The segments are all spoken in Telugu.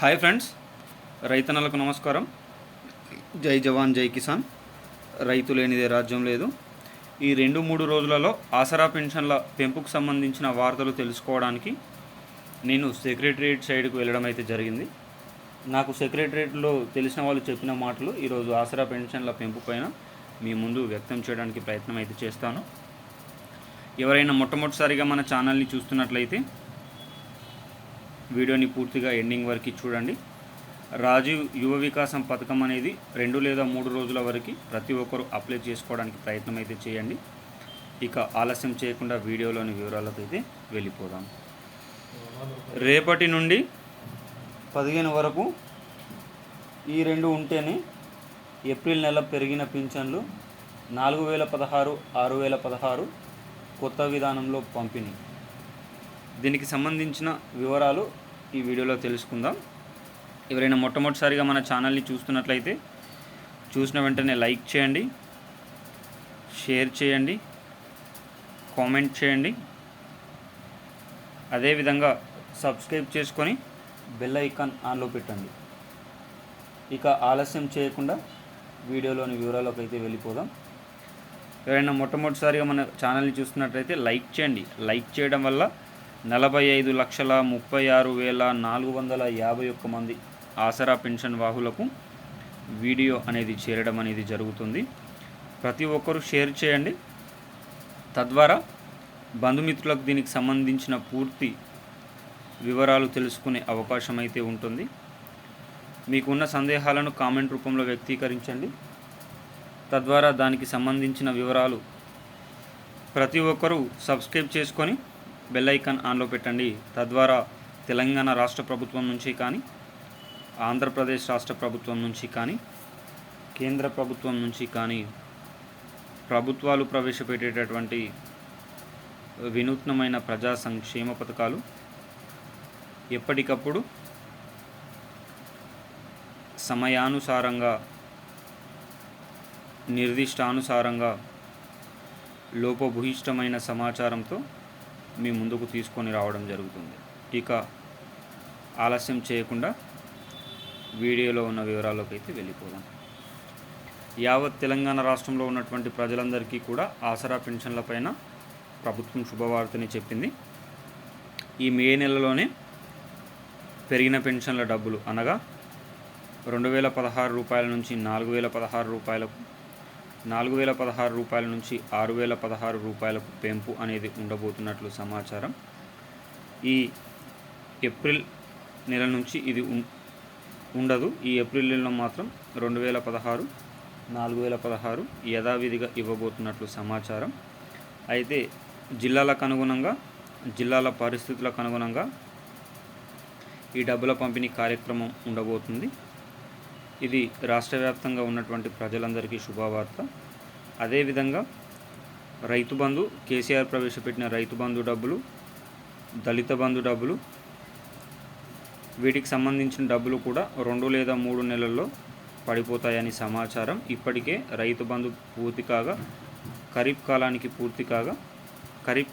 హాయ్ ఫ్రెండ్స్, రైతన్నలకు నమస్కారం. జై జవాన్ జై కిసాన్. రైతు లేనిదే రాజ్యం లేదు. ఈ 2-3 రోజులలో ఆసరా పెన్షన్ల పెంపుకు సంబంధించిన వార్తలు తెలుసుకోవడానికి నేను సెక్రటరియట్ సైడ్కు వెళ్ళడం అయితే జరిగింది. నాకు సెక్రటరియట్లో తెలిసిన వాళ్ళు చెప్పిన మాటలు ఈరోజు ఆసరా పెన్షన్ల పెంపు పైన మీ ముందు వ్యక్తం చేయడానికి ప్రయత్నం అయితే చేస్తాను. ఎవరైనా మొట్టమొదటిసారిగా మన ఛానల్ని చూస్తున్నట్లయితే వీడియోని పూర్తిగా ఎండింగ్ వరకు చూడండి. రాజీవ్ యువ వికాసం పథకం అనేది 2 లేదా 3 రోజుల వరకు ప్రతి ఒక్కరూ అప్లై చేసుకోవడానికి ప్రయత్నం అయితే చేయండి. ఇక ఆలస్యం చేయకుండా వీడియోలోని వివరాలకు అయితే వెళ్ళిపోదాం. రేపటి నుండి 15 వరకు ఈ 2 ఉంటేనే ఏప్రిల్ నెల పెరిగిన పింఛన్లు 4016, 6016 కొత్త విధానంలో పంపిణీ. దీనికి సంబంధించిన వివరాలు ఈ వీడియోలో తెలుసుకుందాం. ఎవరైనా మొట్టమొదటిసారిగా మన ఛానల్ని చూస్తున్నట్లయితే చూసిన వెంటనే లైక్ చేయండి, షేర్ చేయండి, కామెంట్ చేయండి. అదేవిధంగా సబ్స్క్రైబ్ చేసుకొని బెల్ ఐకాన్ ఆన్లో పెట్టండి. ఇక ఆలస్యం చేయకుండా వీడియోలోని వివరాలకు అయితే వెళ్ళిపోదాం. ఎవరైనా మొట్టమొదటిసారిగా మన ఛానల్ని చూస్తున్నట్లయితే లైక్ చేయండి. లైక్ చేయడం వల్ల 45,36,451 మంది ఆసరా పెన్షన్ వాహులకు వీడియో అనేది చేరడం అనేది జరుగుతుంది. ప్రతి ఒక్కరూ షేర్ చేయండి. తద్వారా బంధుమిత్రులకు దీనికి సంబంధించిన పూర్తి వివరాలు తెలుసుకునే అవకాశం అయితే ఉంటుంది. మీకున్న సందేహాలను కామెంట్ రూపంలో వ్యక్తీకరించండి. తద్వారా దానికి సంబంధించిన వివరాలు ప్రతి ఒక్కరూ సబ్స్క్రైబ్ చేసుకొని బెల్ ఐకాన్ ఆన్లో పెట్టండి. తద్వారా తెలంగాణ రాష్ట్ర ప్రభుత్వం నుంచి కానీ, ఆంధ్రప్రదేశ్ రాష్ట్ర ప్రభుత్వం నుంచి కానీ, కేంద్ర ప్రభుత్వం నుంచి కానీ ప్రభుత్వాలు ప్రవేశపెట్టేటటువంటి వినూత్నమైన ప్రజా సంక్షేమ పథకాలు ఎప్పటికప్పుడు సమయానుసారంగా, నిర్దిష్టానుసారంగా లోపభూయిష్టమైన సమాచారంతో మీ ముందుకు తీసుకొని రావడం జరుగుతుంది. ఇక ఆలస్యం చేయకుండా వీడియోలో ఉన్న వివరాల్లోకి అయితే వెళ్ళిపోదాం. యావత్ తెలంగాణ రాష్ట్రంలో ఉన్నటువంటి ప్రజలందరికీ కూడా ఆసరా పెన్షన్ల పైన ప్రభుత్వం శుభవార్తని చెప్పింది. ఈ మే నెలలోనే పెరిగిన పెన్షన్ల డబ్బులు అనగా 2016 రూపాయల నుంచి 4016 రూపాయలకు, 4016 రూపాయల నుంచి 6016 రూపాయలకు పెంపు అనేది ఉండబోతున్నట్లు సమాచారం. ఈ ఏప్రిల్ నెల నుంచి ఇది ఉండదు. ఈ ఏప్రిల్ నెలలో మాత్రం 2016, 4016 యథావిధిగా ఇవ్వబోతున్నట్లు సమాచారం. అయితే జిల్లాలకు అనుగుణంగా, జిల్లాల పరిస్థితులకు అనుగుణంగా ఈ డబ్బుల పంపిణీ కార్యక్రమం ఉండబోతుంది. ఇది రాష్ట్ర వ్యాప్తంగా ఉన్నటువంటి ప్రజలందరికీ శుభవార్త. అదేవిధంగా రైతు బంధు, కేసీఆర్ ప్రవేశపెట్టిన రైతు బంధు డబ్బులు, దళిత బంధు డబ్బులు, వీటికి సంబంధించిన డబ్బులు కూడా 2 లేదా 3 నెలల్లో పడిపోతాయని సమాచారం. ఇప్పటికే రైతు బంధు పూర్తి కాగా, ఖరీఫ్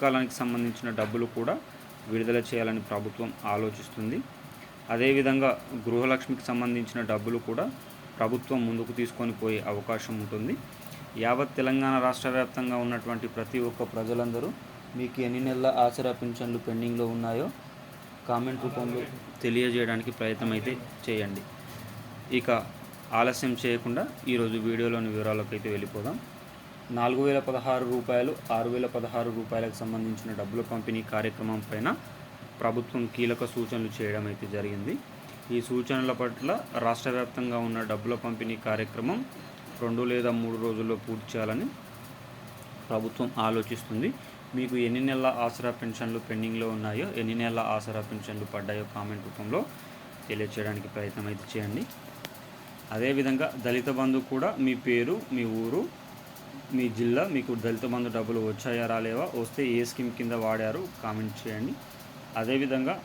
కాలానికి సంబంధించిన డబ్బులు కూడా విడుదల చేయాలని ప్రభుత్వం ఆలోచిస్తుంది. అదేవిధంగా గృహలక్ష్మికి సంబంధించిన డబ్బులు కూడా ప్రభుత్వం ముందుకు తీసుకొని పోయే అవకాశం ఉంటుంది. యావత్ తెలంగాణ రాష్ట్ర వ్యాప్తంగా ఉన్నటువంటి ప్రతి ఒక్క ప్రజలందరూ మీకు ఎన్ని నెలల ఆసరా పెన్షన్లు పెండింగ్లో ఉన్నాయో కామెంట్ రూపంలో తెలియజేయడానికి ప్రయత్నం అయితే చేయండి. ఇక ఆలస్యం చేయకుండా ఈరోజు వీడియోలోని వివరాలకు అయితే వెళ్ళిపోదాం. 4016 రూపాయలు, 6016 రూపాయలకు సంబంధించిన డబ్బుల పంపిణీ కార్యక్రమం పైన ప్రభుత్వం కీలక సూచనలు చేయడం అయితే జరిగింది. ఈ సూచనల పట్ల రాష్ట్ర వ్యాప్తంగా ఉన్న డబ్బుల పంపిణీ కార్యక్రమం 2 లేదా 3 రోజుల్లో పూర్తి చేయాలని ప్రభుత్వం ఆలోచిస్తుంది. మీకు ఎన్ని నెలల ఆసరా పెన్షన్లు పెండింగ్లో ఉన్నాయో, ఎన్ని నెలల ఆసరా పెన్షన్లు పడ్డాయో కామెంట్ రూపంలో తెలియచేయడానికి ప్రయత్నం అయితే చేయండి. అదేవిధంగా దళిత బంధు కూడా మీ పేరు, మీ ఊరు, మీ జిల్లా, మీకు దళిత బంధు డబ్బులు వచ్చాయా రాలేవా, వస్తే ఏ స్కీమ్ కింద వాడారు కామెంట్ చేయండి. అదేవిధంగా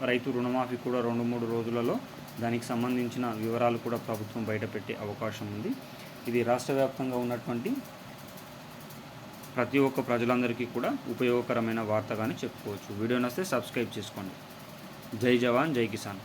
రైతు రుణమాఫీ కూడా 2-3 రోజులలో దానికి సంబంధించిన వివరాలు కూడా ప్రభుత్వం బయటపెట్టే అవకాశం ఉంది. ఇది రాష్ట్ర వ్యాప్తంగా ఉన్నటువంటి ప్రతి ఒక్క ప్రజలందరికీ కూడా ఉపయోగకరమైన వార్తగానే చెప్పుకోవచ్చు. వీడియో నచ్చితే సబ్స్క్రైబ్ చేసుకోండి. జై జవాన్ జై కిసాన్.